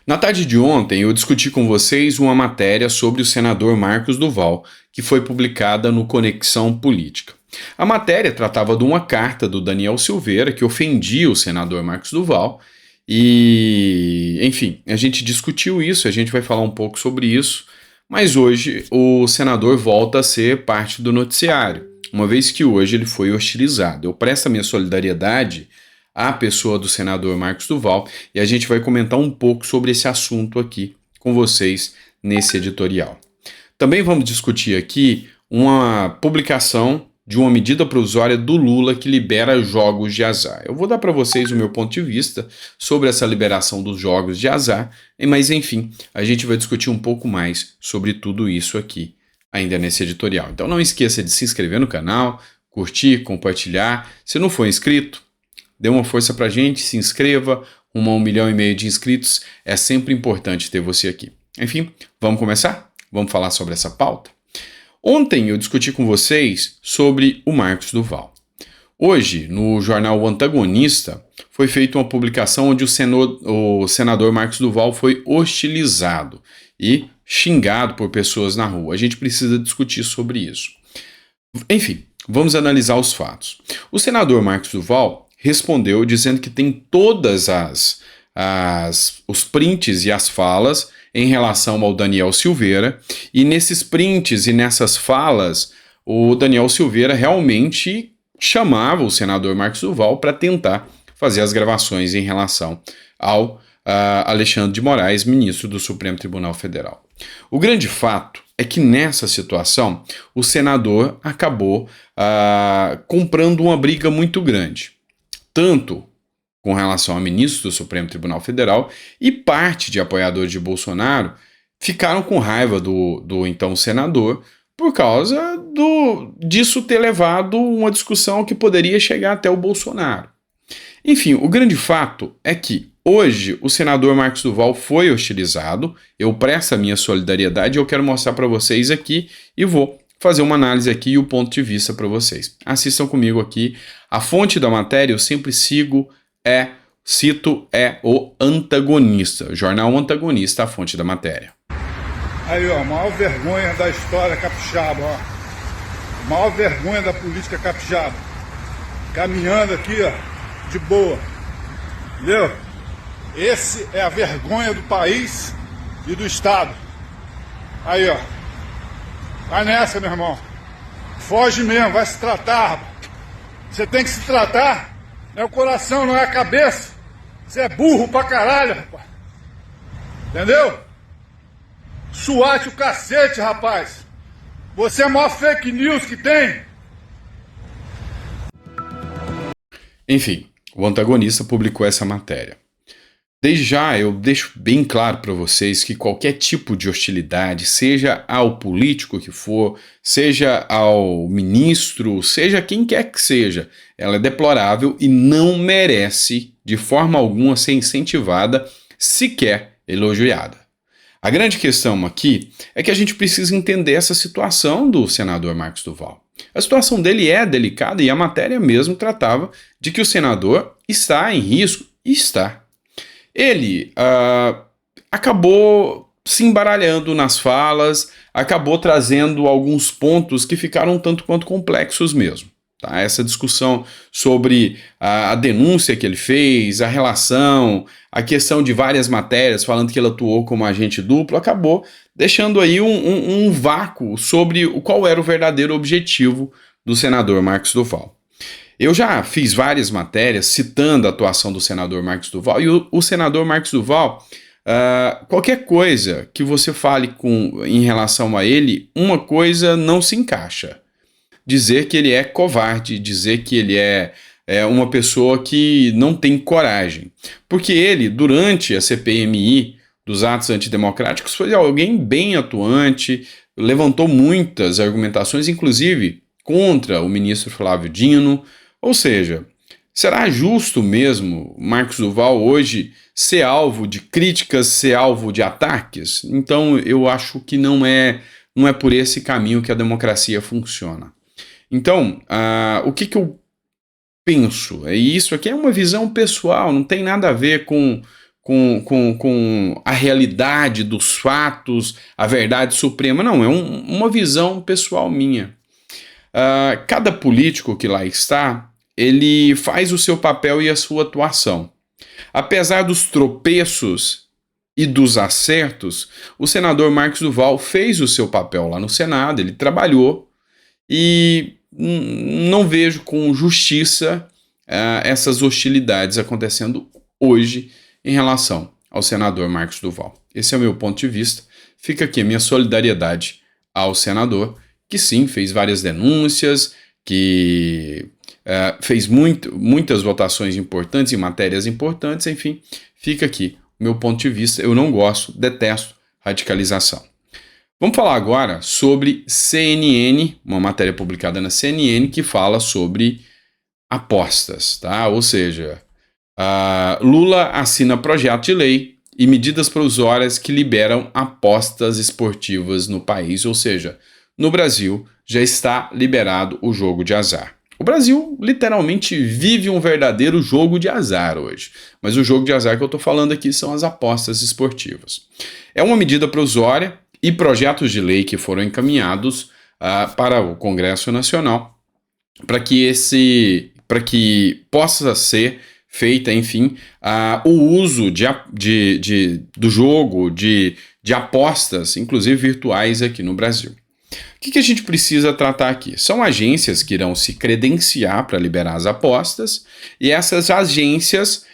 Na tarde de ontem, eu discuti com vocês uma matéria sobre o senador Marcos Duval, que foi publicada no Conexão Política. A matéria tratava de uma carta do Daniel Silveira que ofendia o senador Marcos Duval e, enfim, a gente discutiu isso, a gente vai falar um pouco sobre isso, mas hoje o senador volta a ser parte do noticiário, uma vez que hoje ele foi hostilizado. Eu presto a minha solidariedade à pessoa do senador Marcos Duval e a gente vai comentar um pouco sobre esse assunto aqui com vocês nesse editorial. Também vamos discutir aqui uma publicação de uma medida provisória do Lula que libera jogos de azar. Eu vou dar para vocês o meu ponto de vista sobre essa liberação dos jogos de azar, mas enfim, a gente vai discutir um pouco mais sobre tudo isso aqui ainda nesse editorial. Então não esqueça de se inscrever no canal, curtir, compartilhar. Se não for inscrito, dê uma força pra gente, se inscreva, rumo a 1,5 milhão de inscritos, é sempre importante ter você aqui. Enfim, vamos começar? Vamos falar sobre essa pauta? Ontem eu discuti com vocês sobre o Marcos Duval. Hoje, no jornal O Antagonista, foi feita uma publicação onde o senador Marcos Duval foi hostilizado e xingado por pessoas na rua. A gente precisa discutir sobre isso. Enfim, vamos analisar os fatos. O senador Marcos Duval respondeu dizendo que tem todas os prints e as falas em relação ao Daniel Silveira, e nesses prints e nessas falas, o Daniel Silveira realmente chamava o senador Marcos Duval para tentar fazer as gravações em relação ao Alexandre de Moraes, ministro do Supremo Tribunal Federal. O grande fato é que nessa situação, o senador acabou comprando uma briga muito grande, tanto com relação a ministro do Supremo Tribunal Federal, e parte de apoiadores de Bolsonaro ficaram com raiva do então senador por causa disso ter levado uma discussão que poderia chegar até o Bolsonaro. Enfim, o grande fato é que hoje o senador Marcos Duval foi hostilizado, eu presto a minha solidariedade e eu quero mostrar para vocês aqui e vou fazer uma análise aqui e o ponto de vista para vocês. Assistam comigo aqui. A fonte da matéria eu sempre cito o Antagonista, o jornal Antagonista, a fonte da matéria. Aí, ó, a maior vergonha da história capixaba, ó. A maior vergonha da política capixaba. Caminhando aqui, ó, de boa. Entendeu? Esse é a vergonha do país e do Estado. Aí, ó. Vai nessa, meu irmão. Foge mesmo, vai se tratar, rapaz. Você tem que se tratar. É o coração, não é a cabeça. Você é burro pra caralho, rapaz. Entendeu? Suate o cacete, rapaz. Você é a maior fake news que tem. Enfim, o Antagonista publicou essa matéria. Desde já eu deixo bem claro para vocês que qualquer tipo de hostilidade, seja ao político que for, seja ao ministro, seja quem quer que seja, ela é deplorável e não merece de forma alguma ser incentivada, sequer elogiada. A grande questão aqui é que a gente precisa entender essa situação do senador Marcos Duval. A situação dele é delicada e a matéria mesmo tratava de que o senador está em risco, e está. Ele acabou se embaralhando nas falas, acabou trazendo alguns pontos que ficaram um tanto quanto complexos mesmo. Tá? Essa discussão sobre a denúncia que ele fez, a relação, a questão de várias matérias falando que ele atuou como agente duplo, acabou deixando aí um vácuo sobre qual era o verdadeiro objetivo do senador Marcos Duval. Eu já fiz várias matérias citando a atuação do senador Marcos Duval, e o senador Marcos Duval, qualquer coisa que você fale em relação a ele, uma coisa não se encaixa. Dizer que ele é covarde, dizer que ele é uma pessoa que não tem coragem. Porque ele, durante a CPMI dos atos antidemocráticos, foi alguém bem atuante, levantou muitas argumentações, inclusive contra o ministro Flávio Dino. Ou seja, será justo mesmo Marcos Duval hoje ser alvo de críticas, ser alvo de ataques? Então eu acho que não é por esse caminho que a democracia funciona. Então, o que eu penso? Isso aqui é uma visão pessoal, não tem nada a ver com com a realidade dos fatos, a verdade suprema. Não, é uma visão pessoal minha. Cada político que lá está, ele faz o seu papel e a sua atuação. Apesar dos tropeços e dos acertos, o senador Marcos Duval fez o seu papel lá no Senado, ele trabalhou, e não vejo com justiça essas hostilidades acontecendo hoje em relação ao senador Marcos Duval. Esse é o meu ponto de vista. Fica aqui a minha solidariedade ao senador, que sim, fez várias denúncias, que fez muitas votações importantes em matérias importantes, enfim, fica aqui o meu ponto de vista. Eu não gosto, detesto radicalização. Vamos falar agora sobre CNN, uma matéria publicada na CNN que fala sobre apostas, tá? Ou seja, Lula assina projeto de lei e medidas provisórias que liberam apostas esportivas no país, ou seja, no Brasil já está liberado o jogo de azar. O Brasil literalmente vive um verdadeiro jogo de azar hoje, mas o jogo de azar que eu estou falando aqui são as apostas esportivas. É uma medida provisória e projetos de lei que foram encaminhados para o Congresso Nacional para que possa ser feita, enfim, o uso do jogo, de apostas, inclusive virtuais aqui no Brasil. O que a gente precisa tratar aqui? São agências que irão se credenciar para liberar as apostas, e essas agências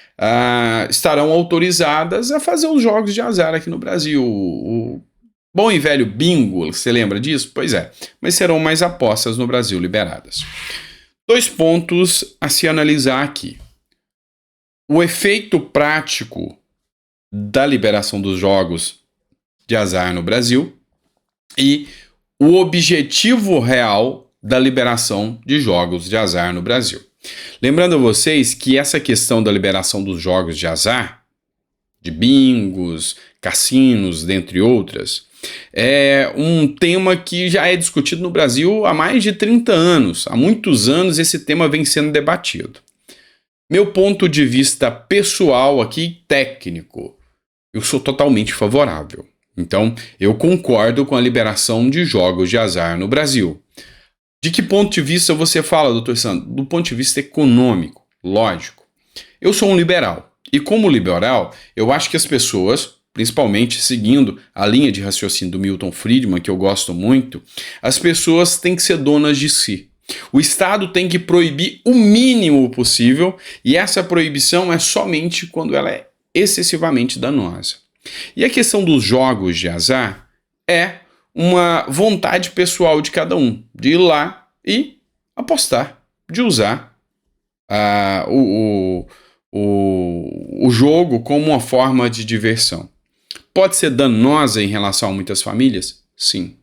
estarão autorizadas a fazer os jogos de azar aqui no Brasil. O bom e velho bingo, você lembra disso? Pois é, mas serão mais apostas no Brasil liberadas. 2 pontos a se analisar aqui. O efeito prático da liberação dos jogos de azar no Brasil e o objetivo real da liberação de jogos de azar no Brasil. Lembrando a vocês que essa questão da liberação dos jogos de azar, de bingos, cassinos, dentre outras, é um tema que já é discutido no Brasil há mais de 30 anos. Há muitos anos esse tema vem sendo debatido. Meu ponto de vista pessoal aqui, técnico, eu sou totalmente favorável. Então, eu concordo com a liberação de jogos de azar no Brasil. De que ponto de vista você fala, doutor Sandro? Do ponto de vista econômico, lógico. Eu sou um liberal. E como liberal, eu acho que as pessoas, principalmente seguindo a linha de raciocínio do Milton Friedman, que eu gosto muito, as pessoas têm que ser donas de si. O Estado tem que proibir o mínimo possível, e essa proibição é somente quando ela é excessivamente danosa. E a questão dos jogos de azar é uma vontade pessoal de cada um, de ir lá e apostar, de usar o jogo como uma forma de diversão. Pode ser danosa em relação a muitas famílias? Sim,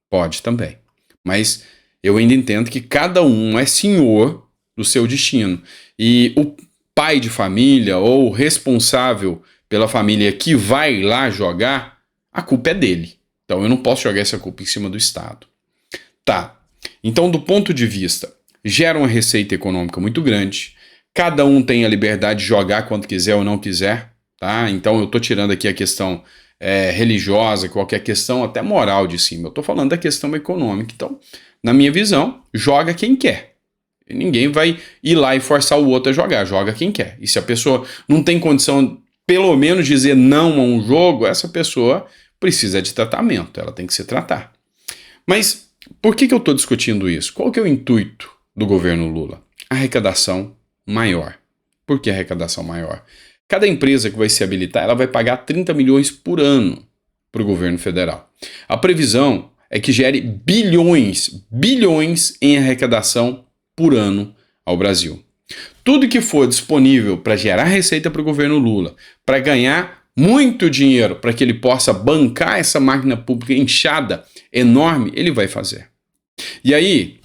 pode também. Mas eu ainda entendo que cada um é senhor do seu destino. E o pai de família ou responsável pela família que vai lá jogar, a culpa é dele. Então eu não posso jogar essa culpa em cima do Estado. Tá. Então, do ponto de vista, gera uma receita econômica muito grande. Cada um tem a liberdade de jogar quando quiser ou não quiser. Tá? Então eu estou tirando aqui a questão religiosa, qualquer questão até moral de cima. Eu estou falando da questão econômica. Então, na minha visão, joga quem quer. E ninguém vai ir lá e forçar o outro a jogar. Joga quem quer. E se a pessoa não tem condição, pelo menos, dizer não a um jogo, essa pessoa precisa de tratamento. Ela tem que se tratar. Mas por que eu estou discutindo isso? Qual que é o intuito do governo Lula? Arrecadação maior. Por que arrecadação maior? Cada empresa que vai se habilitar, ela vai pagar 30 milhões por ano para o governo federal. A previsão é que gere bilhões em arrecadação por ano ao Brasil. Tudo que for disponível para gerar receita para o governo Lula, para ganhar muito dinheiro, para que ele possa bancar essa máquina pública inchada, enorme, ele vai fazer. E aí,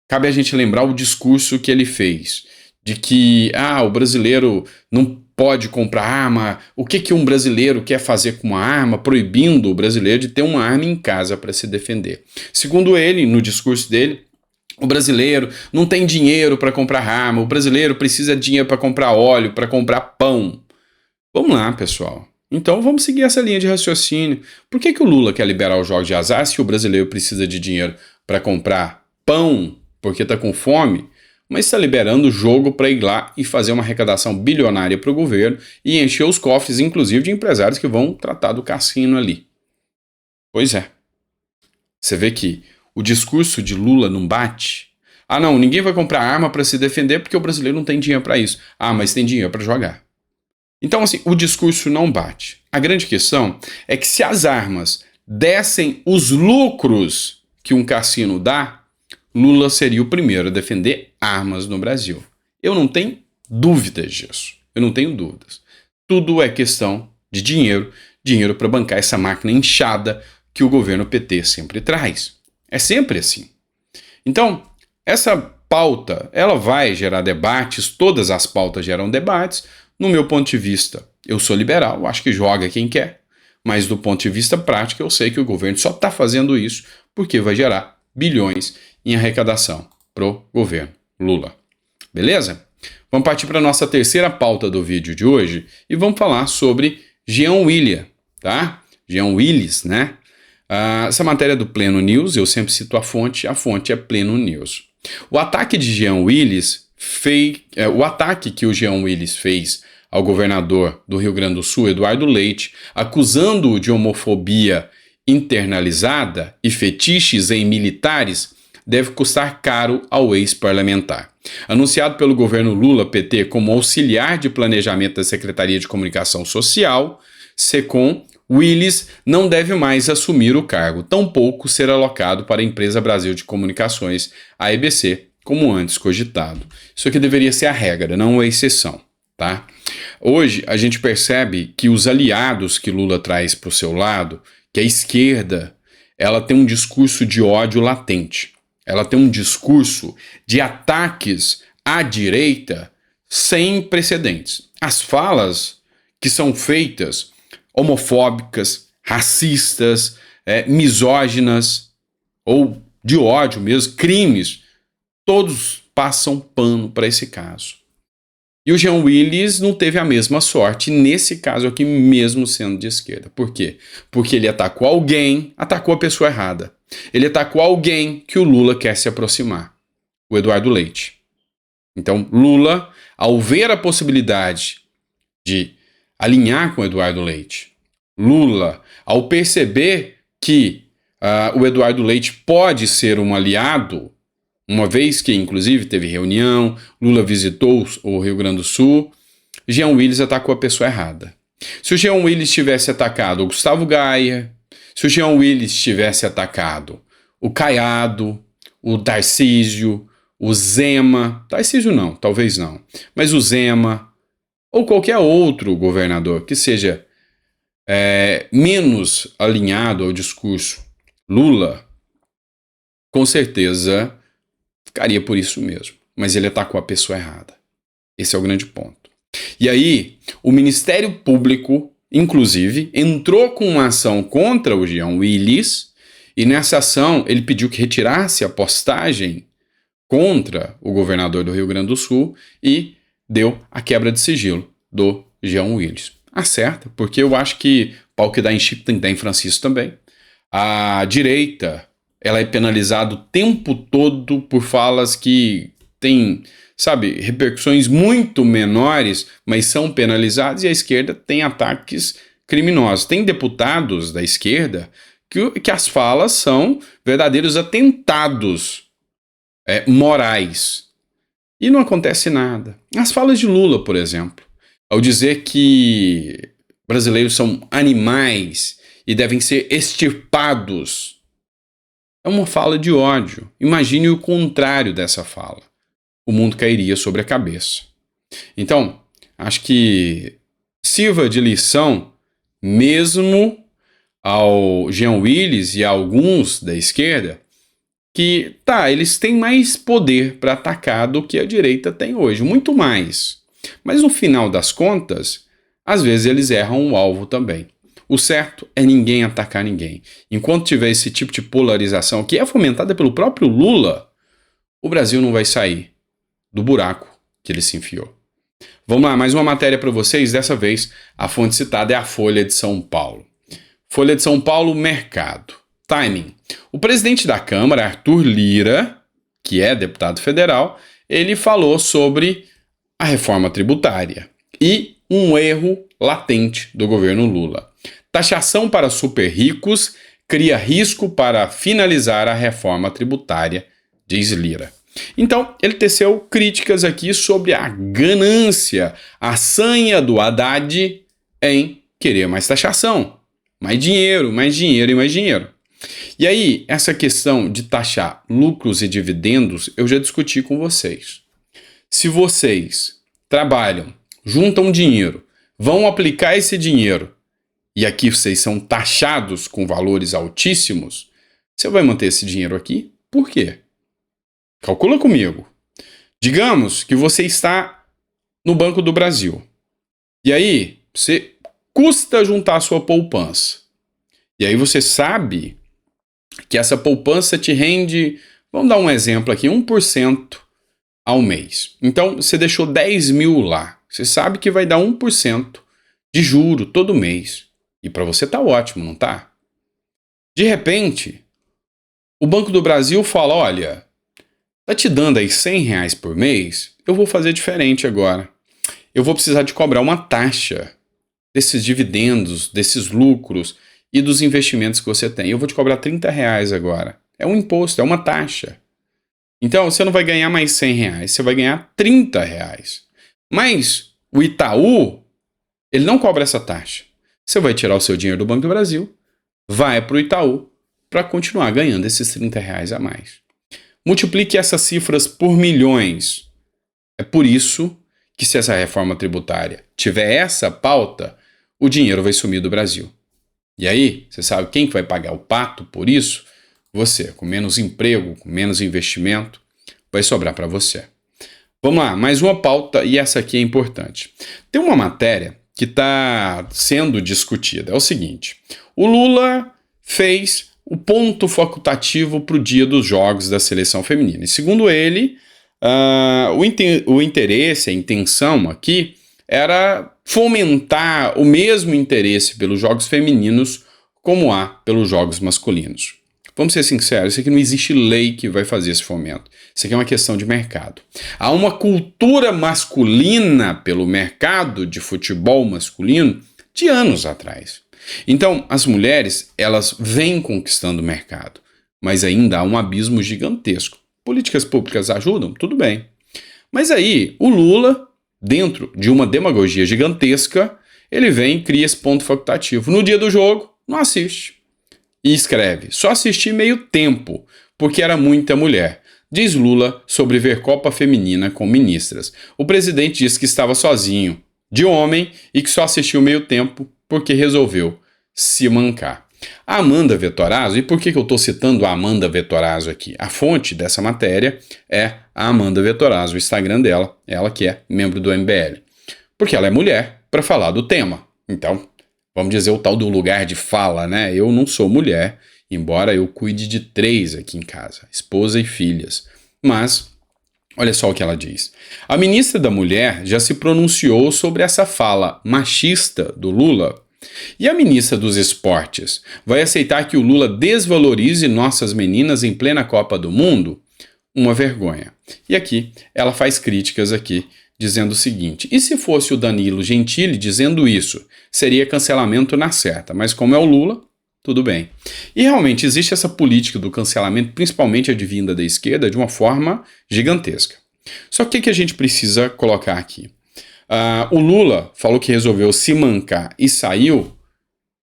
cabe a gente lembrar o discurso que ele fez, de que o brasileiro não pode comprar arma. O que um brasileiro quer fazer com uma arma, proibindo o brasileiro de ter uma arma em casa para se defender. Segundo ele, no discurso dele, o brasileiro não tem dinheiro para comprar arma, o brasileiro precisa de dinheiro para comprar óleo, para comprar pão. Vamos lá, pessoal. Então vamos seguir essa linha de raciocínio. Por que o Lula quer liberar os jogos de azar se o brasileiro precisa de dinheiro para comprar pão porque está com fome, mas está liberando o jogo para ir lá e fazer uma arrecadação bilionária para o governo e encher os cofres, inclusive, de empresários que vão tratar do cassino ali? Pois é. Você vê que o discurso de Lula não bate. Ah, não, ninguém vai comprar arma para se defender porque o brasileiro não tem dinheiro para isso. Ah, mas tem dinheiro para jogar. Então, assim, o discurso não bate. A grande questão é que se as armas dessem os lucros que um cassino dá, Lula seria o primeiro a defender armas no Brasil. Eu não tenho dúvidas disso. Eu não tenho dúvidas. Tudo é questão de dinheiro, dinheiro para bancar essa máquina inchada que o governo PT sempre traz. É sempre assim. Então, essa pauta, ela vai gerar debates, todas as pautas geram debates. No meu ponto de vista, eu sou liberal, acho que joga quem quer, mas do ponto de vista prático, eu sei que o governo só está fazendo isso porque vai gerar bilhões em arrecadação pro governo Lula. Beleza? Vamos partir para a nossa terceira pauta do vídeo de hoje e vamos falar sobre Jean Willis, tá? Jean Willis, né? Essa matéria é do Pleno News, eu sempre cito a fonte é Pleno News. O ataque de Jean Willis o ataque que o Jean Willis fez ao governador do Rio Grande do Sul, Eduardo Leite, acusando-o de homofobia internalizada e fetiches em militares, deve custar caro ao ex-parlamentar. Anunciado pelo governo Lula PT como auxiliar de planejamento da Secretaria de Comunicação Social, SECOM, Willis não deve mais assumir o cargo, tampouco ser alocado para a Empresa Brasil de Comunicações, a EBC, como antes cogitado. Isso aqui deveria ser a regra, não a exceção, tá? Hoje a gente percebe que os aliados que Lula traz para o seu lado, que a esquerda, ela tem um discurso de ódio latente. Ela tem um discurso de ataques à direita sem precedentes. As falas que são feitas homofóbicas, racistas, misóginas ou de ódio mesmo, crimes, todos passam pano para esse caso. E o Jean Willis não teve a mesma sorte nesse caso aqui, mesmo sendo de esquerda. Por quê? Porque ele atacou a pessoa errada. Ele atacou alguém que o Lula quer se aproximar, o Eduardo Leite. Então, Lula, ao ver a possibilidade de alinhar com o Eduardo Leite, Lula, ao perceber que o Eduardo Leite pode ser um aliado, uma vez que, inclusive, teve reunião, Lula visitou o Rio Grande do Sul, Jean Willis atacou a pessoa errada. Se o Jean Willis tivesse atacado o Gustavo Gaia, se o Jean Willis tivesse atacado o Caiado, o Tarcísio, o Zema, Tarcísio não, talvez não, mas o Zema, ou qualquer outro governador que seja menos alinhado ao discurso Lula, com certeza ficaria por isso mesmo. Mas ele atacou a pessoa errada. Esse é o grande ponto. E aí, o Ministério Público, inclusive, entrou com uma ação contra o Jean Willis, e nessa ação ele pediu que retirasse a postagem contra o governador do Rio Grande do Sul e deu a quebra de sigilo do Jean Willis. Acerta, porque eu acho que pau que dá em Chico tem que dar em Francisco também. A direita, ela é penalizada o tempo todo por falas que têm, sabe, repercussões muito menores, mas são penalizadas, e a esquerda tem ataques criminosos. Tem deputados da esquerda que as falas são verdadeiros atentados morais. E não acontece nada. As falas de Lula, por exemplo, ao dizer que brasileiros são animais e devem ser extirpados, é uma fala de ódio. Imagine o contrário dessa fala. O mundo cairia sobre a cabeça. Então, acho que sirva de lição mesmo ao Jean Willis e a alguns da esquerda que, eles têm mais poder para atacar do que a direita tem hoje, muito mais. Mas no final das contas, às vezes eles erram o alvo também. O certo é ninguém atacar ninguém. Enquanto tiver esse tipo de polarização, que é fomentada pelo próprio Lula, o Brasil não vai sair do buraco que ele se enfiou. Vamos lá, mais uma matéria para vocês. Dessa vez, a fonte citada é a Folha de São Paulo. Folha de São Paulo, Mercado. Timing. O presidente da Câmara, Arthur Lira, que é deputado federal, ele falou sobre a reforma tributária e um erro latente do governo Lula. Taxação para super ricos cria risco para finalizar a reforma tributária, diz Lira. Então, ele teceu críticas aqui sobre a ganância, a sanha do Haddad em querer mais taxação, mais dinheiro, mais dinheiro e mais dinheiro. E aí, essa questão de taxar lucros e dividendos, eu já discuti com vocês. Se vocês trabalham, juntam dinheiro, vão aplicar esse dinheiro, e aqui vocês são taxados com valores altíssimos, você vai manter esse dinheiro aqui? Por quê? Calcula comigo. Digamos que você está no Banco do Brasil. E aí, você custa juntar a sua poupança. E aí você sabe que essa poupança te rende, vamos dar um exemplo aqui, 1% ao mês. Então, você deixou 10 mil lá. Você sabe que vai dar 1% de juro todo mês. E para você tá ótimo, não tá? De repente, o Banco do Brasil fala, olha, tá te dando aí R$100 por mês, eu vou fazer diferente agora. Eu vou precisar de cobrar uma taxa desses dividendos, desses lucros e dos investimentos que você tem. Eu vou te cobrar R$30 agora. É um imposto, é uma taxa. Então, você não vai ganhar mais R$100, você vai ganhar R$30. Mas o Itaú, ele não cobra essa taxa. Você vai tirar o seu dinheiro do Banco do Brasil, vai para o Itaú para continuar ganhando esses R$30 a mais. Multiplique essas cifras por milhões. É por isso que se essa reforma tributária tiver essa pauta, o dinheiro vai sumir do Brasil. E aí, você sabe quem que vai pagar o pato por isso? Você, com menos emprego, com menos investimento, vai sobrar para você. Vamos lá, mais uma pauta e essa aqui é importante. Tem uma matéria que está sendo discutida. É o seguinte, o Lula fez o ponto facultativo para o dia dos jogos da seleção feminina. E segundo ele, o interesse, a intenção aqui era fomentar o mesmo interesse pelos jogos femininos como há pelos jogos masculinos. Vamos ser sinceros, isso aqui não existe lei que vai fazer esse fomento. Isso aqui é uma questão de mercado. Há uma cultura masculina pelo mercado de futebol masculino de anos atrás. Então, as mulheres, elas vêm conquistando o mercado, mas ainda há um abismo gigantesco. Políticas públicas ajudam? Tudo bem. Mas aí, o Lula, dentro de uma demagogia gigantesca, ele vem e cria esse ponto facultativo. No dia do jogo, não assiste. E escreve, só assisti meio tempo, porque era muita mulher. Diz Lula sobre ver Copa Feminina com ministras. O presidente disse que estava sozinho, de homem, e que só assistiu meio tempo porque resolveu se mancar. A Amanda Vettorazzo, e por que eu estou citando a Amanda Vettorazzo aqui? A fonte dessa matéria é a Amanda Vettorazzo, o Instagram dela, ela que é membro do MBL. Porque ela é mulher para falar do tema. Então, vamos dizer o tal do lugar de fala, né? Eu não sou mulher, embora eu cuide de 3 aqui em casa, esposa e filhas. Mas, olha só o que ela diz. A ministra da Mulher já se pronunciou sobre essa fala machista do Lula. E a ministra dos Esportes vai aceitar que o Lula desvalorize nossas meninas em plena Copa do Mundo? Uma vergonha. E aqui, ela faz críticas aqui, dizendo o seguinte, e se fosse o Danilo Gentili dizendo isso? Seria cancelamento na certa, mas como é o Lula, tudo bem. E realmente existe essa política do cancelamento, principalmente advinda da esquerda, de uma forma gigantesca. Só que o que a gente precisa colocar aqui? O Lula falou que resolveu se mancar e saiu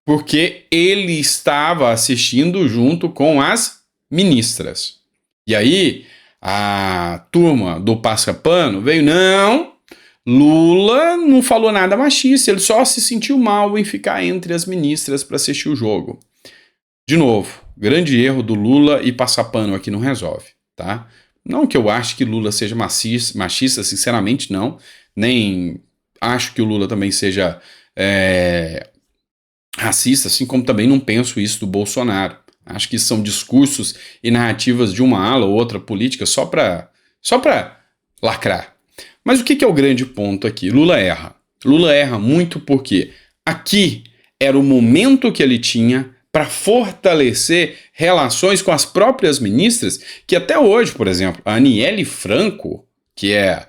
porque ele estava assistindo junto com as ministras. E aí a turma do Passapano veio, não, Lula não falou nada machista, ele só se sentiu mal em ficar entre as ministras para assistir o jogo. De novo, grande erro do Lula e Passapano aqui não resolve, tá? Não que eu ache que Lula seja machista, sinceramente não, nem acho que o Lula também seja racista, assim como também não penso isso do Bolsonaro. Acho que são discursos e narrativas de uma ala ou outra política só para lacrar. Mas o que é o grande ponto aqui? Lula erra. Lula erra muito porque aqui era o momento que ele tinha para fortalecer relações com as próprias ministras, que até hoje, por exemplo, a Aniele Franco, que é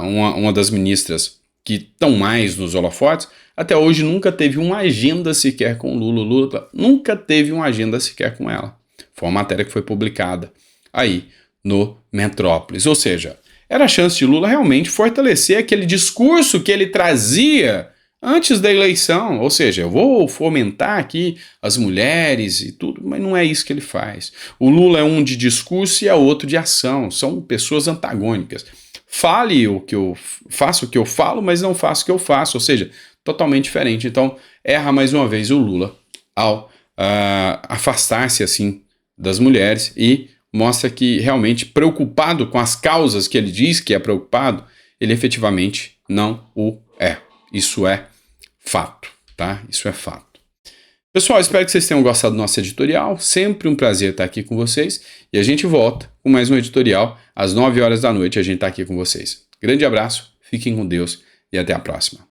uma das ministras que estão mais nos holofotes, até hoje nunca teve uma agenda sequer com Lula. Lula nunca teve uma agenda sequer com ela. Foi uma matéria que foi publicada aí no Metrópolis. Ou seja, era a chance de Lula realmente fortalecer aquele discurso que ele trazia antes da eleição. Ou seja, eu vou fomentar aqui as mulheres e tudo, mas não é isso que ele faz. O Lula é um de discurso e é outro de ação. São pessoas antagônicas. Fale o que eu faço, o que eu falo, mas não faço o que eu faço. Ou seja, totalmente diferente. Então, erra mais uma vez o Lula ao afastar-se assim das mulheres e mostra que realmente preocupado com as causas que ele diz que é preocupado, ele efetivamente não o é. Isso é fato, tá? Isso é fato. Pessoal, espero que vocês tenham gostado do nosso editorial. Sempre um prazer estar aqui com vocês. E a gente volta com mais um editorial às 9 horas da noite. A gente está aqui com vocês. Grande abraço, fiquem com Deus e até a próxima.